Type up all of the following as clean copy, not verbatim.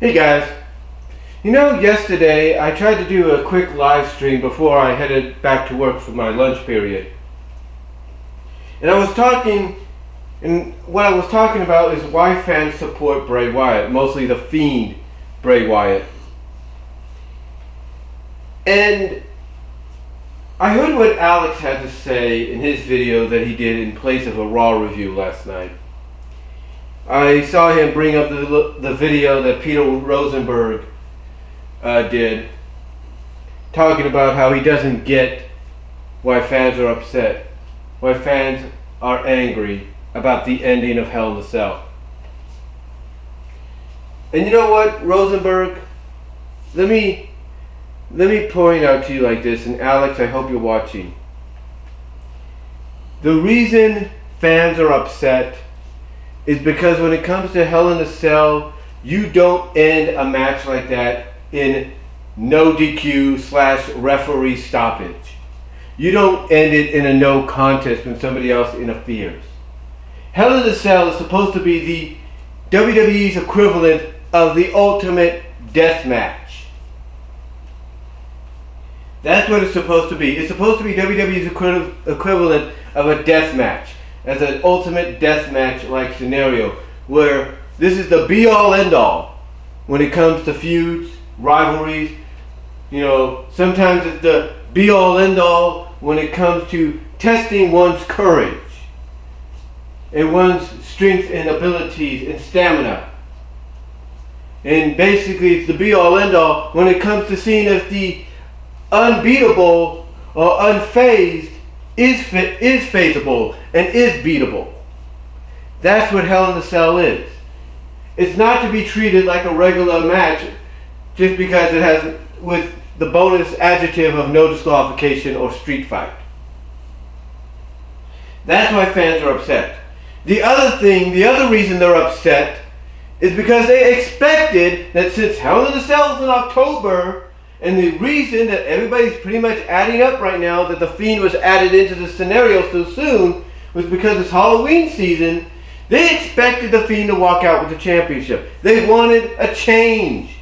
Hey guys, yesterday I tried to do a quick live stream before I headed back to work for my lunch period. And what I was talking about is why fans support Bray Wyatt, mostly the Fiend Bray Wyatt. And I heard what Alex had to say in his video that he did in place of a Raw review last night. I saw him bring up the video that Peter Rosenberg did, talking about how he doesn't get why fans are upset, why fans are angry about the ending of Hell in a Cell. And you know what, Rosenberg? Let me point out to you like this, and Alex, I hope you're watching. The reason fans are upset is because when it comes to Hell in a Cell, you don't end a match like that in no DQ/referee stoppage. You don't end it in a no contest when somebody else interferes. Hell in a Cell is supposed to be the WWE's equivalent of the ultimate death match. That's what it's supposed to be. It's supposed to be WWE's equivalent of a death match, as an ultimate death match like scenario, where this is the be all end all when it comes to feuds, rivalries. Sometimes it's the be all end all when it comes to testing one's courage and one's strength and abilities and stamina. And basically it's the be all end all when it comes to seeing if the unbeatable or unfazed is phaseable and is beatable. That's what Hell in a Cell is. It's not to be treated like a regular match just because it has with the bonus adjective of no disqualification or street fight. That's why fans are upset. The other reason they're upset is because they expected that since Hell in a Cell is in October, and the reason that everybody's pretty much adding up right now that the Fiend was added into the scenario so soon was because it's Halloween season. They expected the Fiend to walk out with the championship. They wanted a change.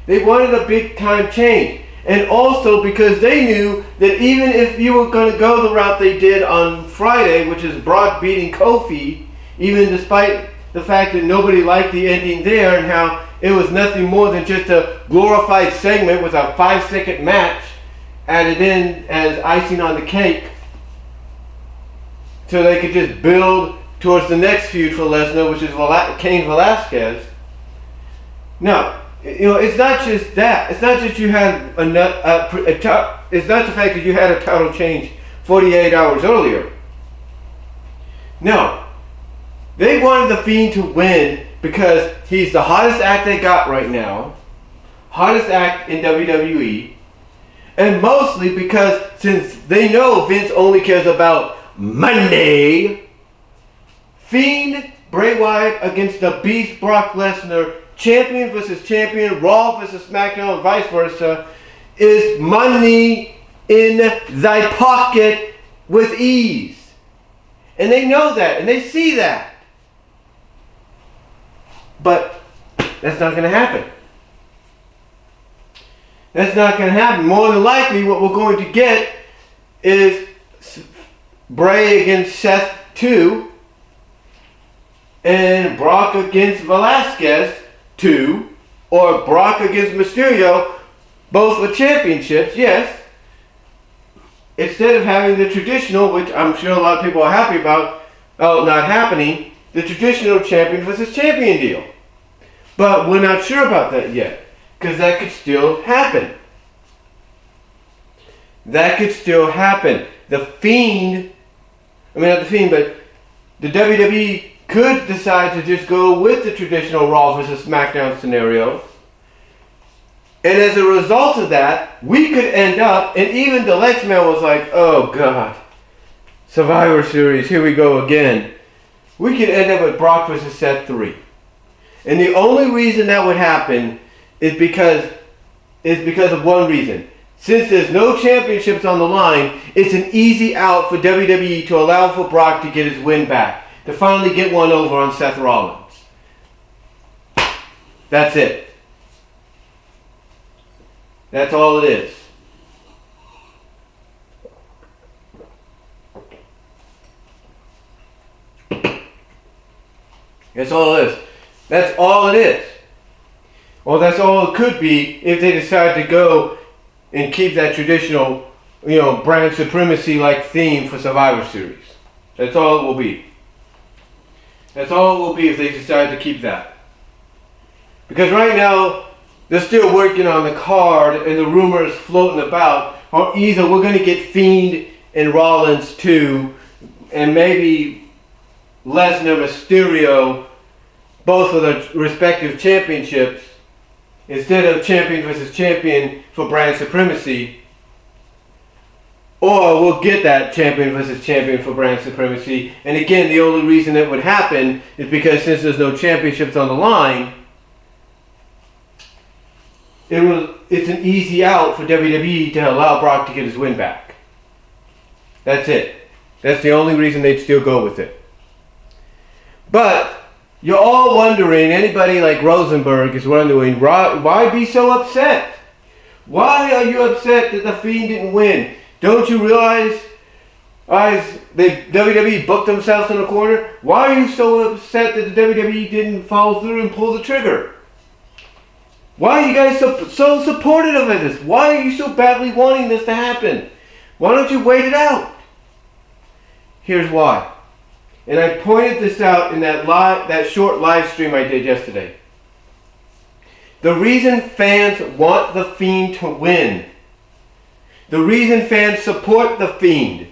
They wanted a big time change. And also because they knew that even if you were going to go the route they did on Friday, which is Brock beating Kofi, even despite the fact that nobody liked the ending there and how it was nothing more than just a glorified segment with a 5-second match added in as icing on the cake, so they could just build towards the next feud for Lesnar, which is Cain Velasquez. No, it's not just that. It's not just you had it's not the fact that you had a title change 48 hours earlier. No, they wanted the Fiend to win because he's the hottest act they got right now, hottest act in WWE, and mostly because since they know Vince only cares about Monday, Fiend Bray Wyatt against the Beast Brock Lesnar, champion versus champion, Raw versus SmackDown, and vice versa, is money in thy pocket with ease. And they know that, and they see that. But that's not going to happen. That's not going to happen. More than likely, what we're going to get is Bray against Seth 2 and Brock against Velasquez 2, or Brock against Mysterio, both with championships, yes. Instead of having the traditional, which I'm sure a lot of people are happy about, not happening, the traditional champion versus champion deal. But we're not sure about that yet, because that could still happen. That could still happen. The WWE could decide to just go with the traditional Raw versus SmackDown scenario. And as a result of that, we could end up, and even Dalyxman was like, oh God, Survivor Series, here we go again. We could end up with Brock versus Seth 3. And the only reason that would happen is because of one reason. Since there's no championships on the line, it's an easy out for WWE to allow for Brock to get his win back, to finally get one over on Seth Rollins. That's it. That's all it is. That's all it is. That's all it is. Well, that's all it could be if they decide to go and keep that traditional, brand supremacy like theme for Survivor Series. That's all it will be. That's all it will be if they decide to keep that. Because right now, they're still working on the card and the rumors floating about, or either we're going to get Fiend and Rollins too, and maybe Lesnar, Mysterio, both for the respective championships, instead of champion versus champion for brand supremacy. Or we'll get that champion versus champion for brand supremacy. And again, the only reason it would happen is because since there's no championships on the line, it's an easy out for WWE to allow Brock to get his win back. That's it. That's the only reason they'd still go with it. But you're all wondering, anybody like Rosenberg is wondering, why be so upset? Why are you upset that the Fiend didn't win? Don't you realize WWE booked themselves in a corner? Why are you so upset that the WWE didn't follow through and pull the trigger? Why are you guys so supportive of this? Why are you so badly wanting this to happen? Why don't you wait it out? Here's why. And I pointed this out in that short live stream I did yesterday. The reason fans want the Fiend to win, the reason fans support the Fiend,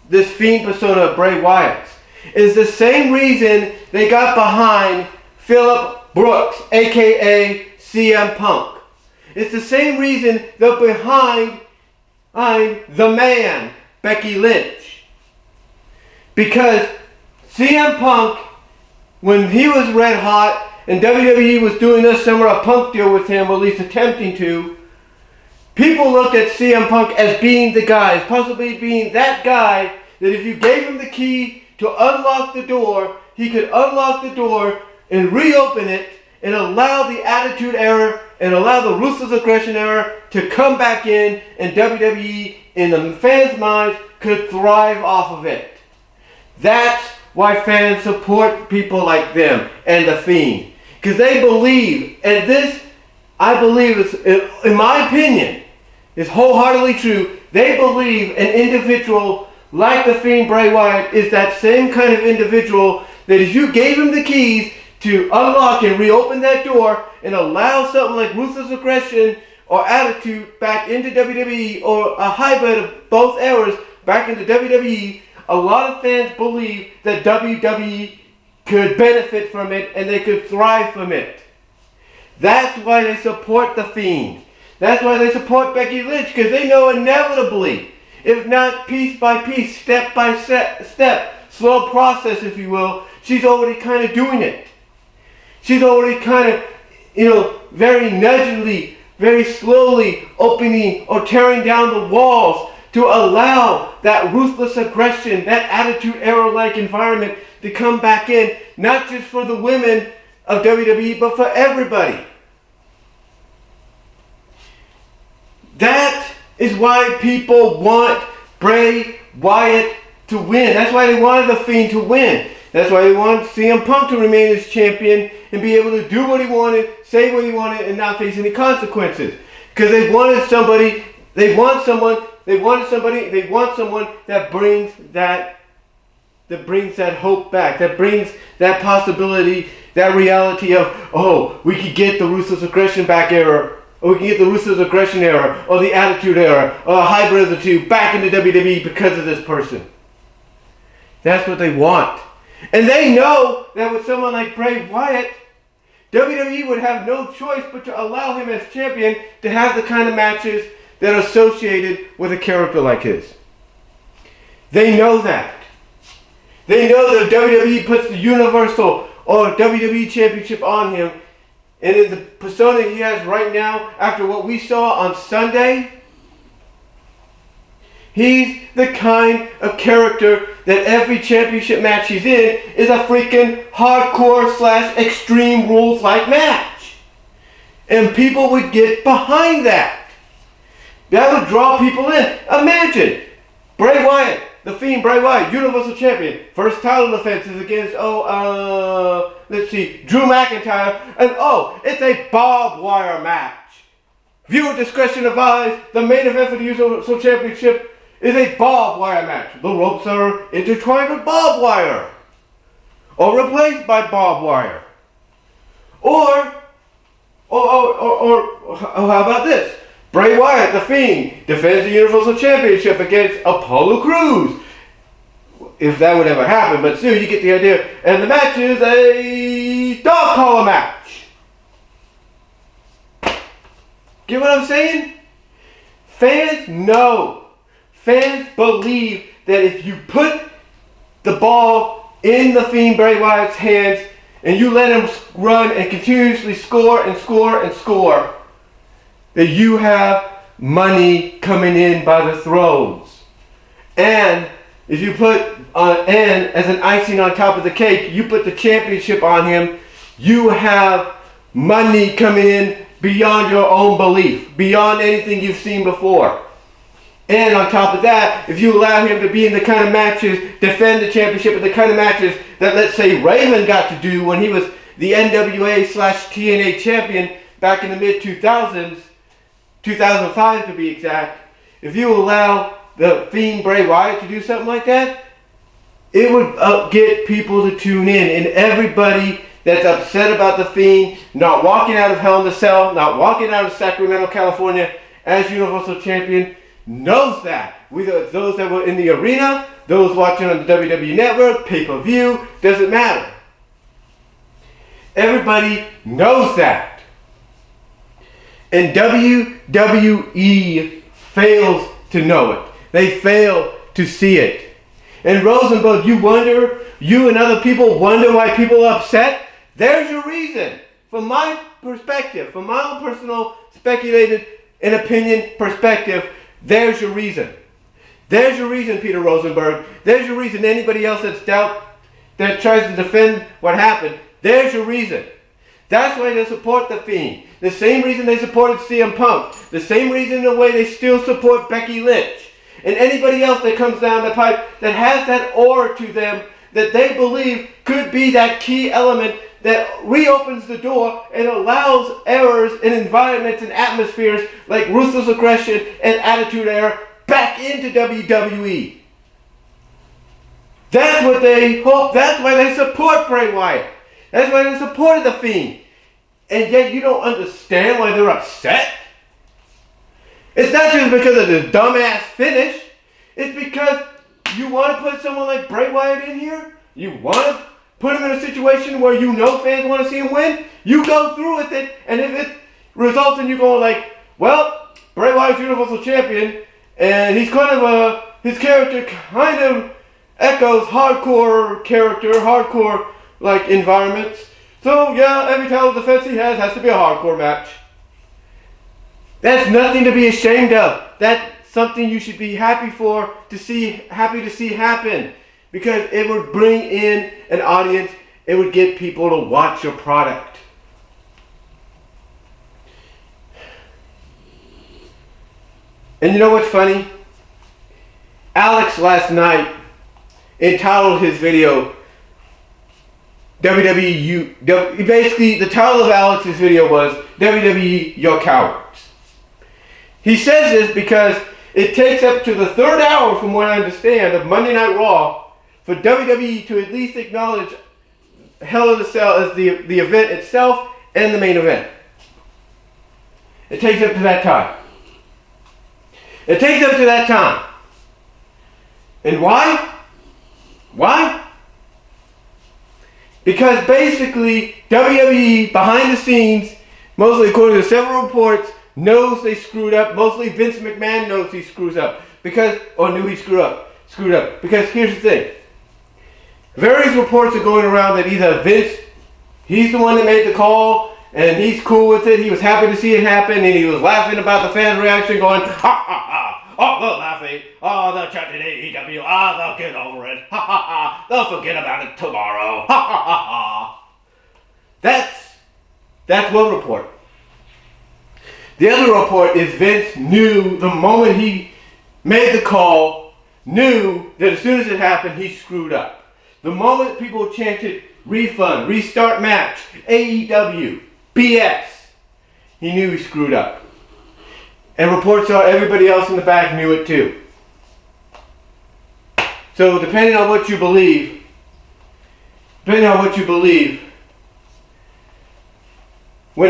this Fiend persona of Bray Wyatt, is the same reason they got behind Phillip Brooks, aka CM Punk. It's the same reason they're behind the man, Becky Lynch. Because CM Punk, when he was red hot and WWE was doing this summer Punk deal with him, or at least attempting to, people looked at CM Punk as being the guy, as possibly being that guy that if you gave him the key to unlock the door, he could unlock the door and reopen it and allow the Attitude Era and allow the Ruthless Aggression Era to come back in, and WWE, in the fans' minds, could thrive off of it. That's why fans support people like them and the Fiend. Because they believe, and this, I believe, is, in my opinion, is wholeheartedly true. They believe an individual like the Fiend Bray Wyatt is that same kind of individual that if you gave him the keys to unlock and reopen that door and allow something like Ruthless Aggression or Attitude back into WWE, or a hybrid of both eras back into WWE, a lot of fans believe that WWE could benefit from it and they could thrive from it. That's why they support the Fiend. That's why they support Becky Lynch, because they know inevitably, if not piece by piece, step by step, slow process if you will, she's already kind of doing it. She's already kind of, very nudgingly, very slowly opening or tearing down the walls to allow that Ruthless Aggression, that Attitude Era-like environment to come back in, not just for the women of WWE, but for everybody. That is why people want Bray Wyatt to win. That's why they wanted the Fiend to win. That's why they wanted CM Punk to remain as champion and be able to do what he wanted, say what he wanted, and not face any consequences. Because they wanted somebody, they want someone that brings that hope back, that brings that possibility, that reality of, oh, we could get the Ruthless Aggression back era, or we can get the Ruthless Aggression era, or the Attitude Era, or a hybrid of the two back into WWE because of this person. That's what they want. And they know that with someone like Bray Wyatt, WWE would have no choice but to allow him as champion to have the kind of matches that are associated with a character like his. They know that. They know that WWE puts the Universal or WWE Championship on him, and in the persona he has right now, after what we saw on Sunday, he's the kind of character that every championship match he's in is a freaking hardcore / extreme rules like match. And people would get behind that. That would draw people in. Imagine Bray Wyatt, the Fiend Bray Wyatt, Universal Champion. First title defense is against, let's see, Drew McIntyre. And it's a barbed wire match. Viewer discretion advised. The main event for the Universal Championship is a barbed wire match. The ropes are intertwined with barbed wire. Or replaced by barbed wire. Or how about this? Bray Wyatt, the Fiend, defends the Universal Championship against Apollo Crews. If that would ever happen, but still, you get the idea. And the match is a dog collar match. Get what I'm saying? Fans know. Fans believe that if you put the ball in the Fiend Bray Wyatt's hands and you let him run and continuously score and score and score, that you have money coming in by the throws. And if you put and as an icing on top of the cake, you put the championship on him, you have money coming in beyond your own belief, beyond anything you've seen before. And on top of that, if you allow him to be in the kind of matches, defend the championship in the kind of matches that, let's say, Raven got to do when he was the NWA/TNA champion back in the mid-2000s, 2005 to be exact, if you allow the Fiend Bray Wyatt to do something like that, it would get people to tune in. And everybody that's upset about the Fiend not walking out of Hell in the Cell, not walking out of Sacramento, California as Universal Champion, knows that. Whether it's those that were in the arena, those watching on the WWE Network, pay-per-view, doesn't matter. Everybody knows that. And WWE fails to know it. They fail to see it. And Rosenberg, you and other people wonder why people are upset? There's your reason. From my perspective, from my own personal speculated and opinion perspective, there's your reason. There's your reason, Peter Rosenberg. There's your reason. Anybody else that tries to defend what happened, there's your reason. That's why they support the Fiend. The same reason they supported CM Punk. The same reason in the way they still support Becky Lynch. And anybody else that comes down the pipe that has that aura to them that they believe could be that key element that reopens the door and allows errors in environments and atmospheres like ruthless aggression and attitude error back into WWE. That's what they hope. That's why they support Bray Wyatt. That's why they supported the Fiend. And yet you don't understand why they're upset? It's not just because of the dumbass finish. It's because you want to put someone like Bray Wyatt in here? You want to put him in a situation where you know fans want to see him win? You go through with it, and if it results in you going like, well, Bray Wyatt's Universal Champion, and he's kind of his character kind of echoes hardcore character, hardcore like environments. So yeah, every title defense he has to be a hardcore match. That's nothing to be ashamed of. That's something you should be happy to see happen, because it would bring in an audience. It would get people to watch your product. And you know what's funny? Alex last night entitled his video WWE, basically the title of Alex's video was WWE, You're Cowards. He says this because it takes up to the third hour, from what I understand, of Monday Night Raw for WWE to at least acknowledge Hell in a Cell as the event itself and the main event. It takes up to that time. It takes up to that time. And why? Why? Because basically, WWE, behind the scenes, mostly according to several reports, knows they screwed up. Mostly Vince McMahon knows he screws up. Knew he screwed up. Because here's the thing. Various reports are going around that either Vince, he's the one that made the call, and he's cool with it. He was happy to see it happen, and he was laughing about the fans' reaction, going, ha ha ha. Oh, they're laughing. Oh, they're chanting AEW. Ah, they'll get over it. Ha ha ha. They'll forget about it tomorrow. Ha ha ha ha. That's one report. The other report is Vince knew the moment he made the call, knew that as soon as it happened, he screwed up. The moment people chanted refund, restart match, AEW, BS, he knew he screwed up. And reports are everybody else in the back knew it too. So depending on what you believe, when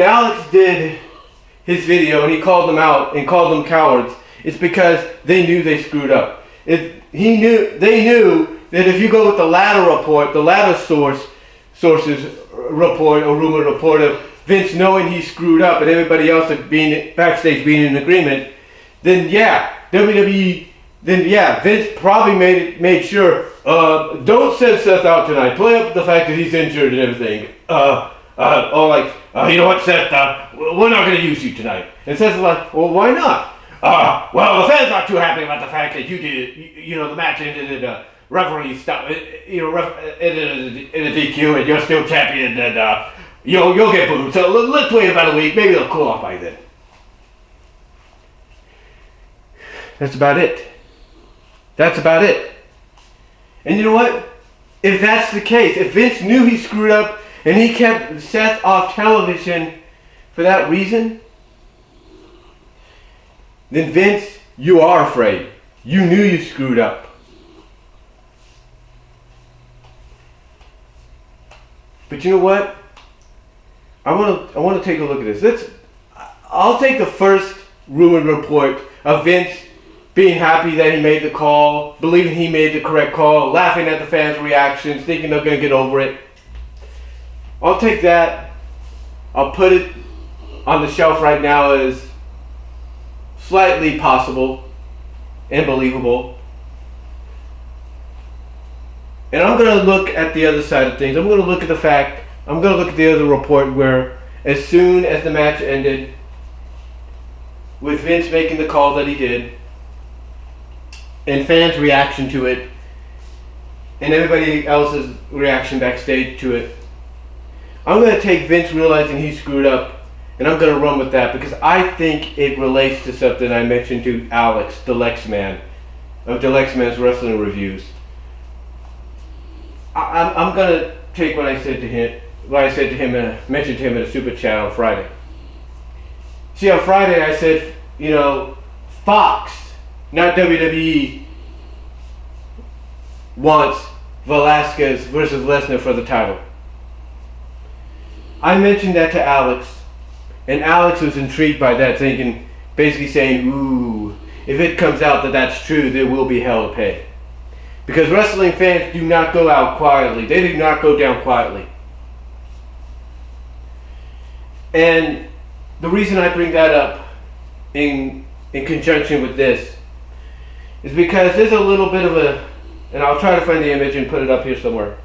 Alex did his video and he called them out and called them cowards, it's because they knew they screwed up. They knew that if you go with the latter report, the latter source's report or rumor report of Vince knowing he screwed up and everybody else being backstage being in agreement, then yeah, Vince probably made sure, don't send Seth out tonight. Play up the fact that he's injured and everything. You know what, Seth, we're not going to use you tonight. And Seth's like, well, why not? Well, the fans aren't too happy about the fact that you did, the match ended in a referee stop, ended in a DQ and you're still champion and, you'll get booed. So let's wait about a week. Maybe it'll cool off by then. That's about it. And you know what? If that's the case, if Vince knew he screwed up and he kept Seth off television for that reason, then Vince, you are afraid. You knew you screwed up. But you know what? I want to take a look at this. I'll take the first rumored report of Vince being happy that he made the call, believing he made the correct call, laughing at the fans' reactions, thinking they're going to get over it. I'll take that. I'll put it on the shelf right now as slightly possible and believable. And I'm going to look at the other side of things. I'm going to look at the other report where as soon as the match ended, with Vince making the call that he did, and fans' reaction to it, and everybody else's reaction backstage to it, I'm going to take Vince realizing he screwed up, and I'm going to run with that because I think it relates to something I mentioned to Alex, Dalyxman, of Dalyxman's Wrestling Reviews. I'm going to take what I said to him, mentioned to him in a super chat on Friday. See, on Friday I said, Fox, not WWE, wants Velasquez versus Lesnar for the title. I mentioned that to Alex, and Alex was intrigued by that, basically saying, ooh, if it comes out that that's true, there will be hell to pay. Because wrestling fans do not go out quietly. They do not go down quietly. And the reason I bring that up in conjunction with this is because there's a little bit of and I'll try to find the image and put it up here somewhere.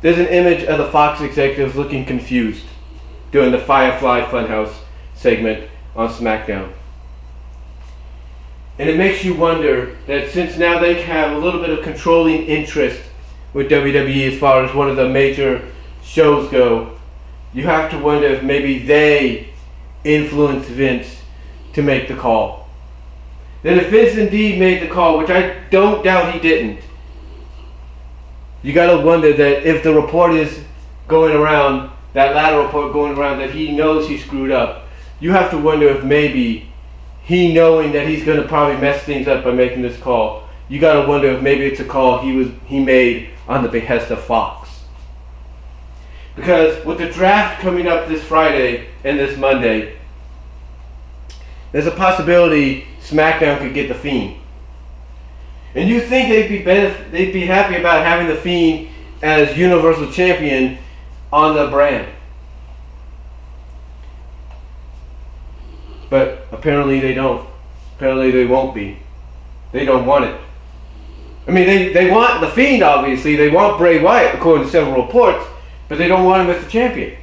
There's an image of the Fox executives looking confused during the Firefly Funhouse segment on SmackDown. And it makes you wonder that since now they have a little bit of controlling interest with WWE as far as one of the major shows go, you have to wonder if maybe they influenced Vince to make the call. Then if Vince indeed made the call, which I don't doubt he didn't, you gotta wonder that if the report is going around, that latter report going around that he knows he screwed up, you have to wonder if maybe he knowing that he's gonna probably mess things up by making this call, you gotta wonder if maybe it's a call he made on the behest of Fox. Because with the draft coming up this Friday and this Monday, there's a possibility SmackDown could get the Fiend. And you think they'd be happy about having the Fiend as Universal Champion on the brand. But apparently they don't. Apparently they won't be. They don't want it. I mean, they want the Fiend, obviously. They want Bray Wyatt, according to several reports, but they don't want him as the champion.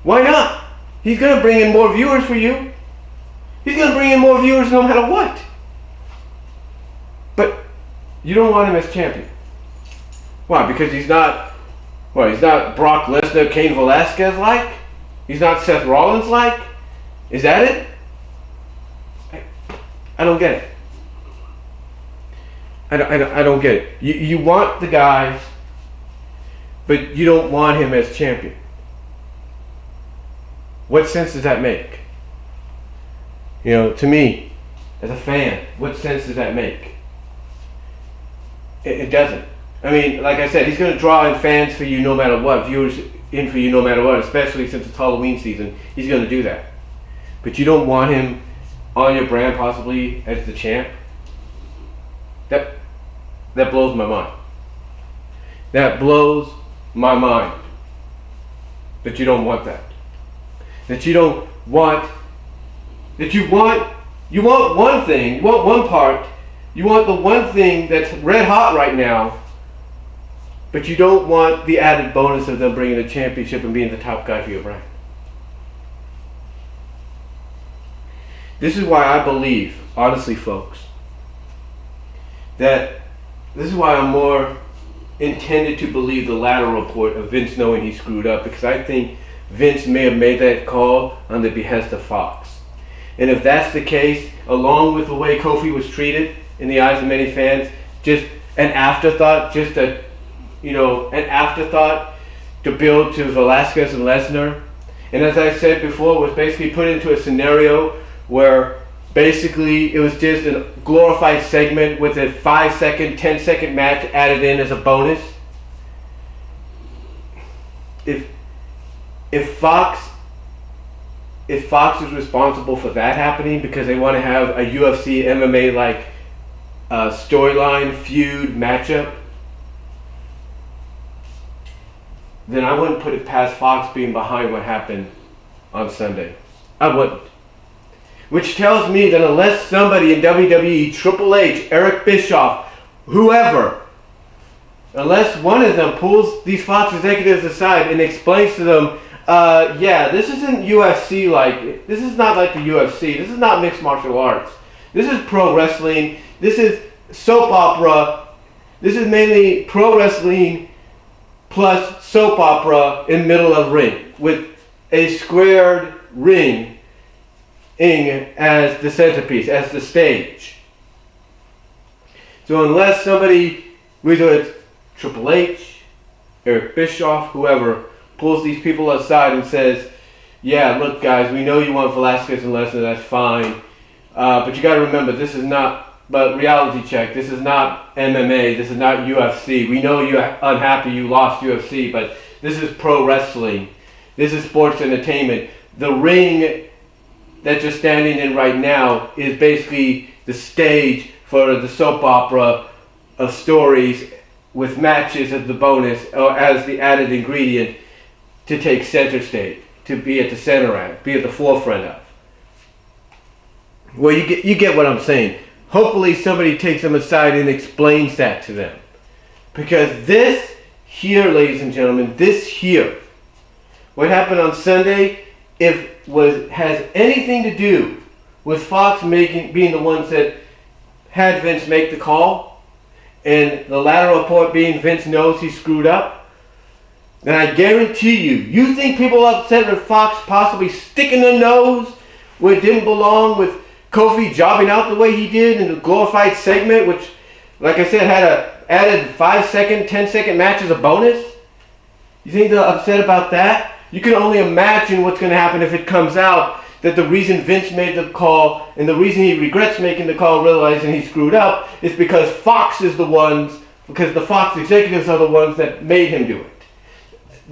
Why not? He's going to bring in more viewers for you. He's going to bring in more viewers no matter what. But you don't want him as champion. Why? Because he's not Brock Lesnar, Cain Velasquez like? He's not Seth Rollins like? Is that it? I don't get it. I don't get it. You want the guy, but you don't want him as champion. What sense does that make? You know, to me, as a fan, what sense does that make? It doesn't. I mean, like I said, he's going to draw in fans for you no matter what, viewers in for you no matter what, especially since it's Halloween season. He's going to do that. But you don't want him on your brand possibly as the champ? That blows my mind. That blows my mind. That you don't want that. That you don't want, that you want one thing, you want one part, you want the one thing that's red hot right now, but you don't want the added bonus of them bringing a championship and being the top guy for your brand. This is why I believe, honestly folks, that this is why I'm more intended to believe the latter report of Vince knowing he screwed up, because I think Vince may have made that call on the behest of Fox. And if that's the case, along with the way Kofi was treated in the eyes of many fans, just an afterthought, an afterthought to build to Velasquez and Lesnar. And as I said before, it was basically put into a scenario where basically it was just a glorified segment with a 5-second, 10-second match added in as a bonus. If Fox is responsible for that happening because they want to have a UFC MMA like storyline feud matchup, then I wouldn't put it past Fox being behind what happened on Sunday. I wouldn't. Which tells me that unless somebody in WWE, Triple H, Eric Bischoff, whoever, unless one of them pulls these Fox executives aside and explains to them, this isn't UFC like, this is not like the UFC, this is not mixed martial arts, this is pro wrestling, this is soap opera, this is mainly pro wrestling plus soap opera in middle of ring with a squared ring as the centerpiece, as the stage. So unless somebody, whether it's Triple H, Eric Bischoff, whoever, pulls these people aside and says, yeah, look guys, we know you want Velasquez and Lesnar, that's fine. But you got to remember, this is not, but reality check, this is not MMA, this is not UFC. We know you're unhappy you lost UFC, but this is pro wrestling. This is sports entertainment. The ring that you're standing in right now is basically the stage for the soap opera of stories with matches as the bonus or as the added ingredient to take center stage, to be at the center of, be at the forefront of. Well, you get what I'm saying. Hopefully somebody takes them aside and explains that to them. Because this here, ladies and gentlemen, this here, what happened on Sunday, has anything to do with Fox being the ones that had Vince make the call, and the latter report being Vince knows he screwed up, then I guarantee you think people are upset with Fox possibly sticking their nose where it didn't belong with Kofi jobbing out the way he did in the glorified segment, which, like I said, had a added 5-second, 10-second match as a bonus? You think they're upset about that? You can only imagine what's going to happen if it comes out that the reason Vince made the call and the reason he regrets making the call, realizing he screwed up, is because because the Fox executives are the ones that made him do it.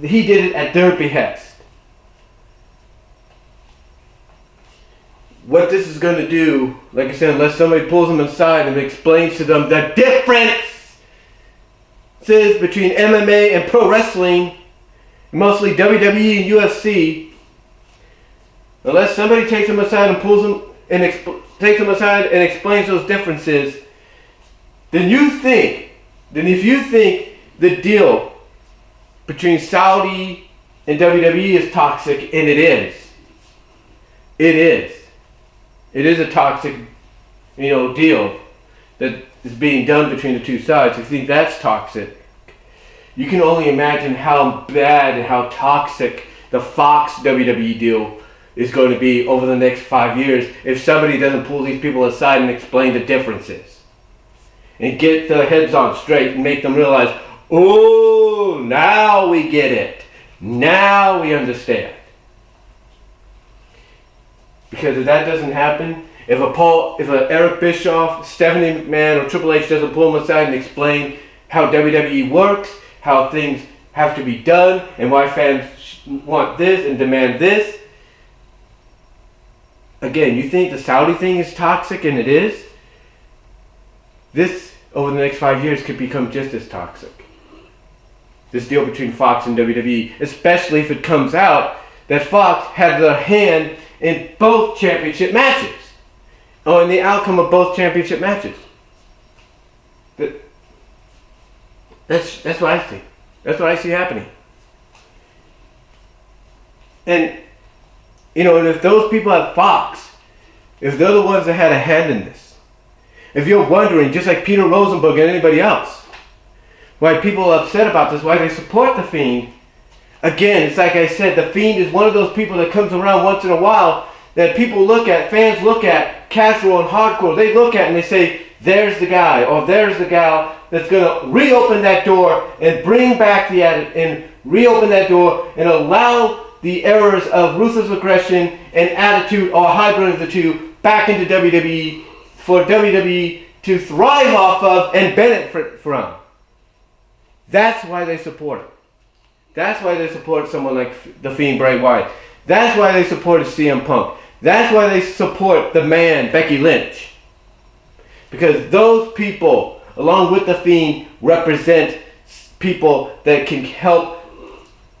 He did it at their behest. What this is going to do, like I said, unless somebody pulls them aside and explains to them the difference between MMA and pro wrestling, mostly WWE and UFC, unless somebody takes them aside and pulls them and takes them aside and explains those differences, then if you think the deal between Saudi and WWE is toxic, and it is a toxic, deal that is being done between the two sides. If you think that's toxic, you can only imagine how bad and how toxic the Fox WWE deal is going to be over the next 5 years if somebody doesn't pull these people aside and explain the differences. And get their heads on straight and make them realize, oh, now we get it. Now we understand. Because if that doesn't happen, if a Eric Bischoff, Stephanie McMahon, or Triple H doesn't pull them aside and explain how WWE works, how things have to be done, and why fans want this and demand this. Again, you think the Saudi thing is toxic, and it is? This, over the next 5 years, could become just as toxic. This deal between Fox and WWE, especially if it comes out that Fox had their hand in both championship matches, or in the outcome of both championship matches. That's what I see. That's what I see happening. And, you know, and if those people at Fox, if they're the ones that had a hand in this, if you're wondering, just like Peter Rosenberg and anybody else, why people are upset about this, why they support The Fiend, again, it's like I said, The Fiend is one of those people that comes around once in a while that people look at, fans look at, casual and hardcore, they look at and they say, there's the guy, or there's the gal that's going to reopen that door and bring back the and reopen that door and allow the errors of ruthless aggression and attitude, or a hybrid of the two, back into WWE for WWE to thrive off of and benefit from. That's why they support it. That's why they support someone like The Fiend, Bray Wyatt. That's why they supported CM Punk. That's why they support the man, Becky Lynch. Because those people, along with The Fiend, represent people that can help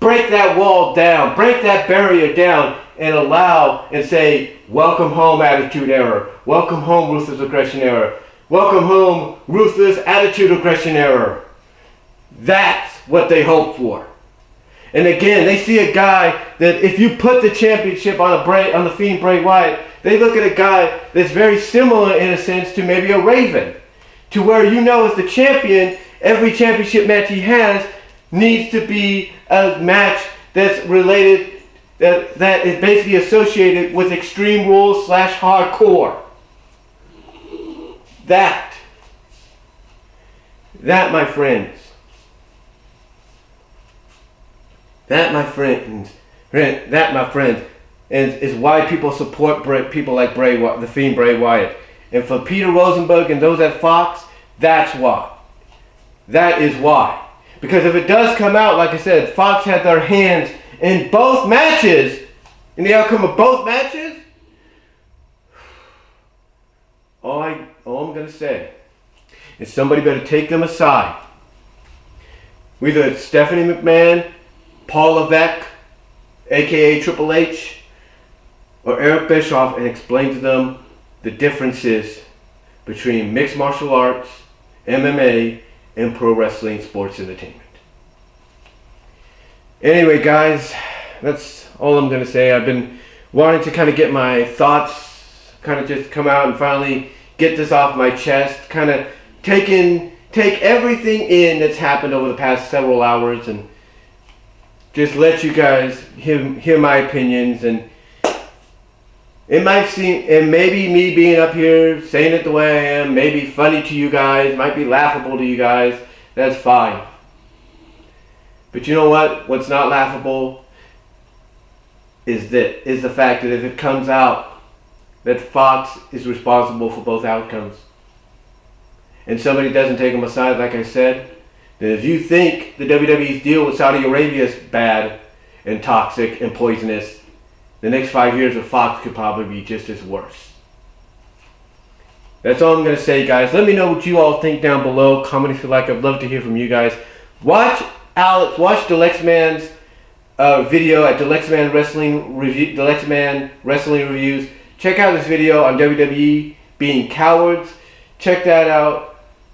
break that wall down, break that barrier down, and allow and say, welcome home, attitude error. Welcome home, ruthless aggression error. Welcome home, ruthless attitude aggression error. That's what they hope for. And again, they see a guy that if you put the championship on the Fiend, Bray Wyatt, they look at a guy that's very similar in a sense to maybe a Raven. To where you know as the champion, every championship match he has needs to be a match that's related, that is basically associated with Extreme Rules / hardcore. That, my friends, is why people support people like The Fiend, Bray Wyatt. And for Peter Rosenberg and those at Fox, that's why. That is why. Because if it does come out, like I said, Fox had their hands in both matches, in the outcome of both matches, all I'm going to say is somebody better take them aside. Either it's Stephanie McMahon, Paul Levesque, a.k.a. Triple H, or Eric Bischoff, and explain to them the differences between mixed martial arts, MMA, and pro wrestling sports entertainment. Anyway, guys, that's all I'm going to say. I've been wanting to kind of get my thoughts, kind of just come out and finally get this off my chest, kind of take everything in that's happened over the past several hours and just let you guys hear my opinions. And it might seem, and maybe me being up here saying it the way I am, may be funny to you guys, might be laughable to you guys. That's fine. But you know what? What's not laughable is the fact that if it comes out that Fox is responsible for both outcomes, and somebody doesn't take them aside, like I said, then if you think the WWE's deal with Saudi Arabia is bad and toxic and poisonous, the next 5 years of Fox could probably be just as worse. That's all I'm going to say, guys. Let me know what you all think down below. Comment if you like. I'd love to hear from you guys. Watch Dalyxman's video at Dalyxman Wrestling Reviews. Check out this video on WWE being cowards. Check that out.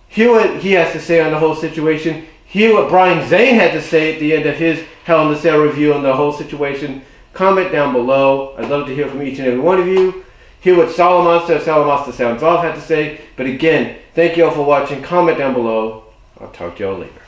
Hear what he has to say on the whole situation. Hear what Brian Zane had to say at the end of his Hell in the Cell review on the whole situation. Comment down below. I'd love to hear from each and every one of you. Hear what Salamonster Sounds Off had to say. But again, thank you all for watching. Comment down below. I'll talk to y'all later.